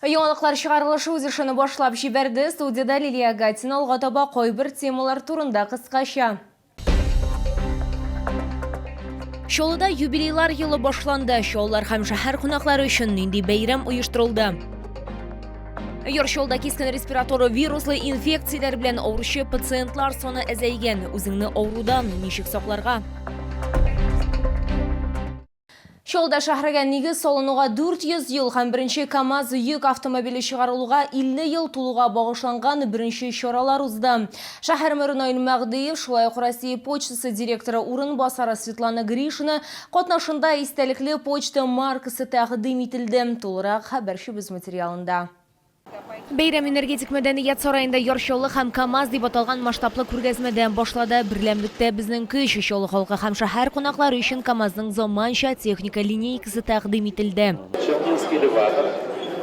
Яңалыклар чыгарылышы үз эшен башлап җибәрде. Студияда Лилия Гатина алга таба кайбер темалар турында кыскача. Шолуда юбилейлар елы башланды. Шоллар һәм шәһәр кунаклары өчен нинди бәйрәм оештырылды? Йоршолда кискен респираторы вируслы инфекцияләр белән авыручы пациентлар саны әзәйгән. Үзеңне авырудан ничек сакларга? Шолда шәһәргә нигез салынуга 400 ел һәм беренче КАМАЗ йөк автомобиле чыгарылуга 50 ел тулуга багышланган беренче чаралар узды. Шәһәр мэры Наил Мәгдиев, шулай ук Россия почтасы директоры урынбасары Светлана Гришина катнашында истәлекле почта маркасы тәкъдим ителде. Тулырак хәбәрчебез материалында. Бәйрәм энергетик мәдәният сараенда Йоршолы һәм КАМАЗ дип аталган масштаблы күргәзмәдән башлады. Берләмлектә безнең көч. Йоршолы халкы һәм шәһәр кунаклары өчен КАМАЗның заманча техника линейкасы тәкъдим ителде. Челнинский элеватор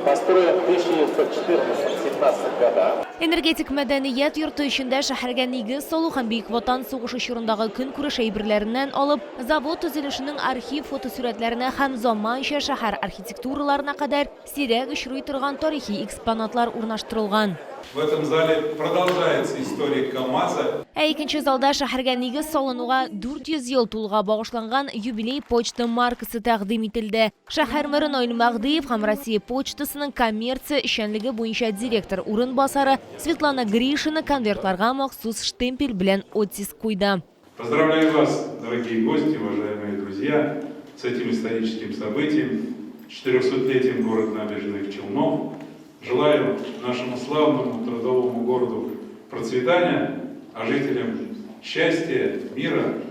построен в 1914-17 годах. Энергетик мәдәният йорты эчендә шәһәргә нигез салу һәм Бөек Ватан сугышы чорындагы көнкүреш әйберләреннән алып, завод төзелешенең архив фотосурәтләренә һәм заманча шәһәр архитектураларына кадәр сирәк очрый торган тарихи экспонатлар урнаштырылган. В этом зале продолжается история КАМАЗа. Икенче залда шәһәргә нигез салынуга 400 ел тулуга багышланган юбилей почта маркасы тәкъдим ителде. Шәһәр мэры Наил Мәгдиев һәм Россия почтасының коммерция эшчәнлеге буенча директор урынбасары Светлана Гришина конвертларга махсус штемпель белән оттиск куйды. Поздравляю вас, дорогие гости, уважаемые друзья, с этим историческим событием, 400-летием город Набережных Челнов. Желаю нашему славному трудовому городу процветания, а жителям счастья, мира,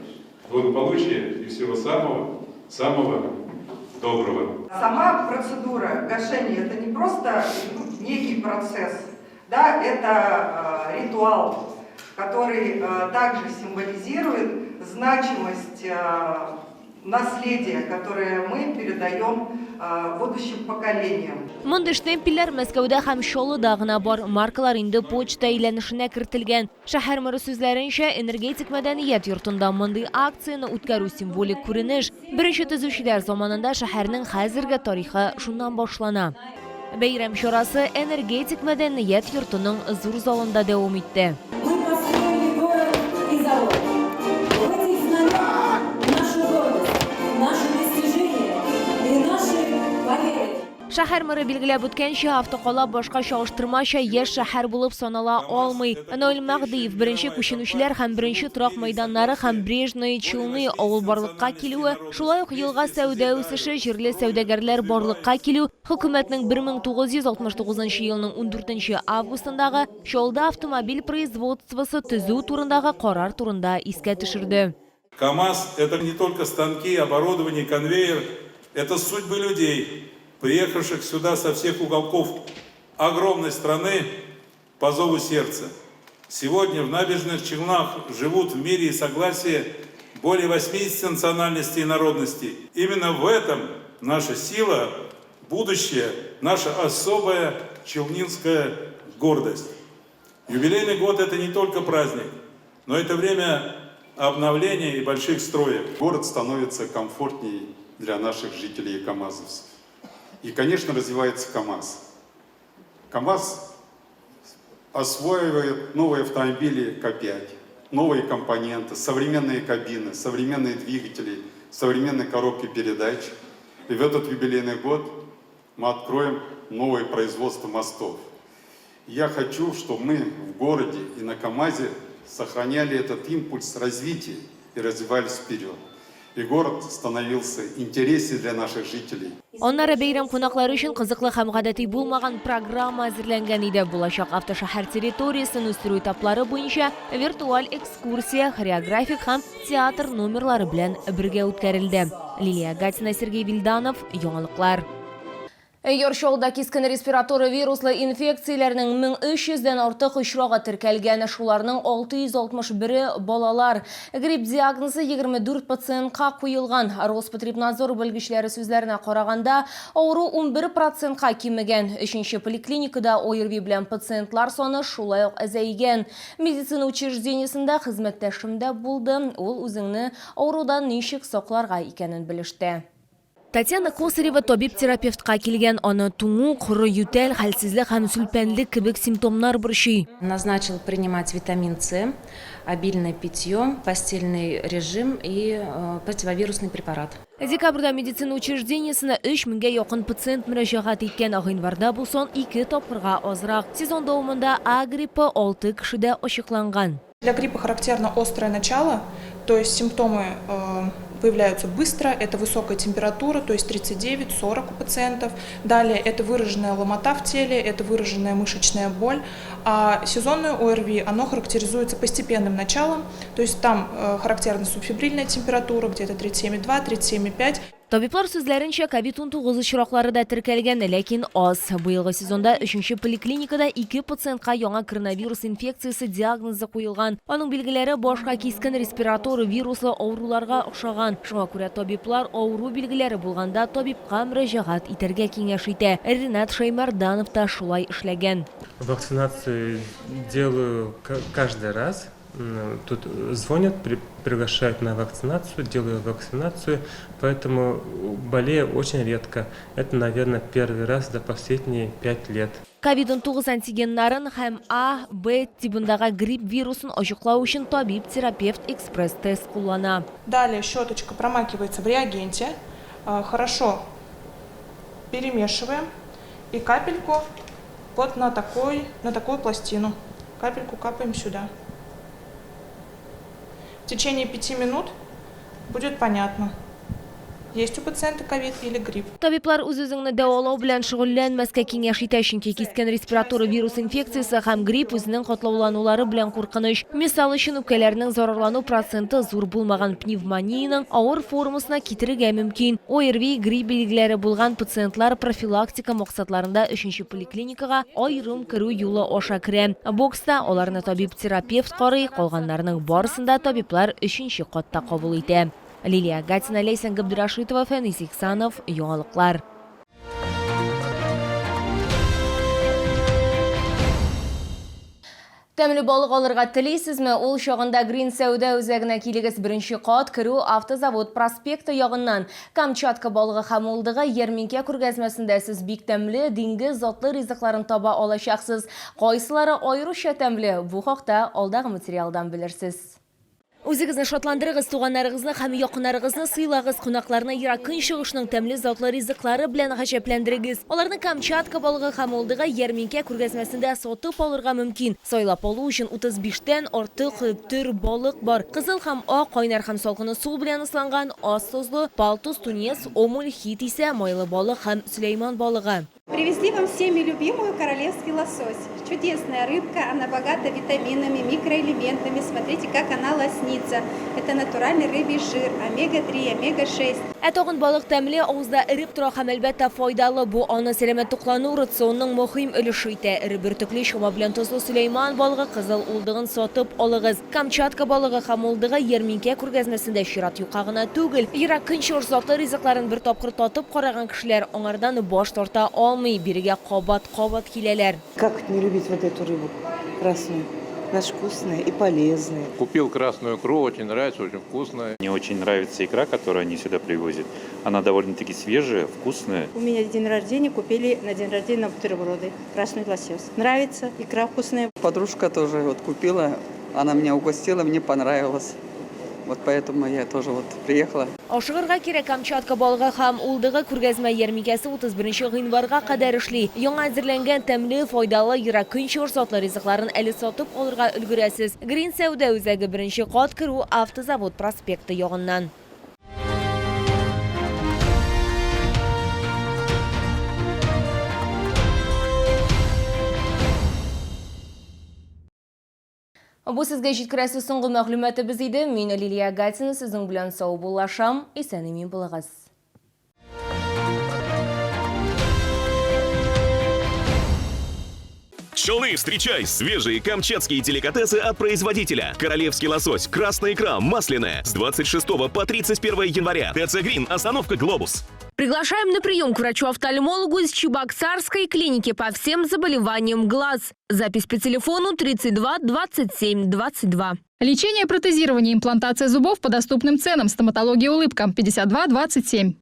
благополучия и всего самого доброго. Сама процедура гашения – это не просто некий процесс, да, это ритуал, который также символизирует значимость наследия, которое мы передаем будущим поколениям. Мондый штемпельләр Мәскәүдә һәм Шолуда гына бар, маркалар инде почта әйләнешенә кертелгән. Шәһәр мэры сүзләренчә, энергетик мәдәният йортында мондый акцияны үткәрү символик күренеш. Беренче төзүчеләр заманында шәһәрнең хәзерге тарихы шуннан башлана. Бәйрәм чарасы энергетик мәдәният йортының зур залында дәвам итте. Шәһәр мэры билгеләп үткәнчә, автокала башка чагыштырмача яшь шәһәр булып санала алмый. Наил Мәгдиев беренче күченүчеләр һәм беренче торак мәйданнары һәм Брежное Челны авыл барлыкка килүе, шулай ук елга сәүдә үсеше, җирле сәүдәгәрләр барлыкка килү, хөкүмәтнең 1969 елның 14 августындагы Шолда автомобиль производствосы төзү турындагы карар турында искә төшерде. КАМАЗ – это не только станки, оборудование, конвейер, это судьбы людей, приехавших сюда со всех уголков огромной страны по зову сердца. Сегодня в Набережных Челнах живут в мире и согласии более 80 национальностей и народностей. Именно в этом наша сила, будущее, наша особая челнинская гордость. Юбилейный год – это не только праздник, но это время обновления и больших строек. Город становится комфортнее для наших жителей и камазовцев. И, конечно, развивается КАМАЗ. КАМАЗ осваивает новые автомобили К5, новые компоненты, современные кабины, современные двигатели, современные коробки передач. И в этот юбилейный год мы откроем новое производство мостов. Я хочу, чтобы мы в городе и на КАМАЗе сохраняли этот импульс развития и развивались вперед. И город становился интереснее для наших жителей. Аннары бәйрәм кунаклары өчен кызыклы һәм гадәти булмаган программа әзерләнгән иде. Булачак автошәһәр территориясын үстерү этаплары буенча виртуаль экскурсия, хореографик һәм театр номерлары белән бергә үткәрелде. Лилия Гатина, Сергей Вильданов, Яңалыклар. Йоршолда кискен респираторы вируслы инфекцияләрнең 1300-дән артык очрагы теркәлгән, шуларның 661 балалар. Грипп диагнозы 24 пациентка куелган. Роспотребнадзор белгечләре сүзләренә караганда, авыру 11%-ка кимегән. 3нче поликлиникада ОРВИ белән пациентлар саны шулай ук әзәйгән. Медицина учреждениесендә хезмәттәшемдә булды. Ул үзеңне авырудан ничек сакларга икәнен белеште. Татьяна Косарева табиб-терапевтка келген, аны туңу, құры ютел, хәлсізлік һәм сүлпәнлік кебек симптомнар борщи. Назначил принимать витамин С, обильное питье, постельный режим и противовирусный препарат. Декабрда медицина учреждениесіне 3000-ге якын пациент мөрәҗәгать иткән, гыйнварда бу сон 2 тапкырга азрак. Сезон дәвамында А гриппы 6 кешедә ачыкланган. Для гриппа характерно острое начало, то есть симптомы появляются быстро, это высокая температура, то есть 39-40 у пациентов. Далее это выраженная ломота в теле, это выраженная мышечная боль. А сезонное ОРВИ, оно характеризуется постепенным началом, то есть там характерна субфебрильная температура, где-то 37,2-37,5. Табиблар сүзләренчә, COVID-19 очраклары да теркәлгән, ләкин аз. Быелгы сезонда 3-нче поликлиникада 2 пациентка яңа коронавирус инфекциясы диагнозы куелган. Аның билгеләре башка кискен респиратор вируслы авыруларга охшаган. Шуңа күрә табиблар авыру билгеләре булганда табибка мөрәҗәгать итәргә киңәш итә. Ринат Шаймарданов та шулай эшләгән. Вакцинацию делаю каждый раз. Тут звонят, приглашают на вакцинацию, делаю вакцинацию, поэтому болею очень редко. Это, наверное, первый раз за последние 5 лет. COVID-19 антигеннарын һәм А, Б тибындагы грипп вирусын ачыклау өчен табиб-терапевт экспресс-тест куллана. Далее щеточка промакивается в реагенте, хорошо перемешиваем и капельку вот на такую пластину. Капельку капаем сюда. В течение 5 минут будет понятно, есть у пациента ковид или грипп. Табиблар үз-үзеңне дәвалау белән шөгыльләнмәскә киңәш итә, чөнки кискен респиратор вирус инфекциясы һәм грипп үзенең катлауланулары белән куркыныч. Мисал өчен үпкәләрнең зарарлану проценты зур булмаган пневмонияның авыр формасына китерергә мөмкин. ОРВИ грипп билгеләре булган пациентлар профилактика максатларында 3-нче поликлиникага айрым керү юлы аша керә. Бокста аларны табиб-терапевт карый, калганнарның барысында табиблар 3-нче катта кабул итә. Лилия Гатина, Лейсан Габдрашитова, Фәнис Иксанов, яңалыклар. Тәмле балык алырга телисезме? Ул чагында Green Сәүдә үзәгенә килегез 1-нче кат керү автозавод проспекты ягыннан. Камчатка балыгы һәм улдыгы ярминкә күргәзмәсендә сез бик тәмле диңгез затлы ризыкларын таба алачаксыз. Кайсылары аеруча тәмле? Бу хакта алдагы материалдан белерсез. Үзегезне шатландырыгыз, туганнарыгызны һәм якыннарыгызны сыйлагыз, кунакларны Иракын чыгышның тәмле затлы ризыклары белән гаҗәпләндерегез. Аларны Камчатка балыгы һәм улдыгы ярминкә күргәзмәсендә сатып алырга мөмкин. Сайлап алу өчен 35тән артык төр балык бар. Кызыл һәм ак, кайнар һәм салкын су белән ысланган, аз тозлы, палтус, тунец, омуль, хит исә майлы балык һәм Сөләйман балыгы. Привезли вам всеми любимую королевский лосось. Чудесная рыбка, она богата витаминами, микроэлементами. Смотрите, как она лоснится. Это натуральный рыбий жир, омега-3, омега-6. Тагын балык тәмле, авызда эреп тора һәм әлбәттә файдалы. Бу аны сәламәт туклану рационның мөһим өлеше итә. Бөртекле шома белән тозлы Сөләйман балыгы кызыл улдыгын сатып алыгыз. Камчатка балыгы һәм улдыгы ярминкә күргәзмәсендә чират юкка гына түгел. Иракын затлы ризыкларын бер тапкыр татып караган кешеләр аңардан баш тарта алмый, бирегә кабат-кабат киләләр. Как не любить вот эту рыбу красную? Она ж вкусная и полезная. Купил красную икру, очень нравится, очень вкусная. Мне очень нравится икра, которую они сюда привозят. Она довольно-таки свежая, вкусная. У меня день рождения, купили на день рождения бутерброды. Красный лосось. Нравится, икра вкусная. Подружка тоже вот купила, она меня угостила, мне понравилось. Вот поэтому я тоже вот приехала. Ашыгырга кирәк. Камчатка балыгы һәм улдыгы күргәзмә ярминкәсе 31 гыйнварга кадәр эшли. Яңа әзерләнгән тәмле, файдалы Иракын затлы ризыкларын әле сатып алырга өлгерәсез. Green Сәүдә үзәге 1-нче кат керү автозавод проспекты ягыннан. Бу сезгә җиткерәсе соңгы мәгълүматыбыз иде. Мин Лилия Гатина, сезнең белән сау булашам. Исән-имин булыгыз. Челны, встречай! Свежие камчатские деликатесы от производителя. Королевский лосось, красная икра, масляная. С 26 по 31 января. ТЦ Грин, остановка Глобус. Приглашаем на прием к врачу-офтальмологу из Чебоксарской клиники по всем заболеваниям глаз. Запись по телефону 32 27 22. Лечение, протезирование, имплантация зубов по доступным ценам. Стоматология «Улыбка» 52 27.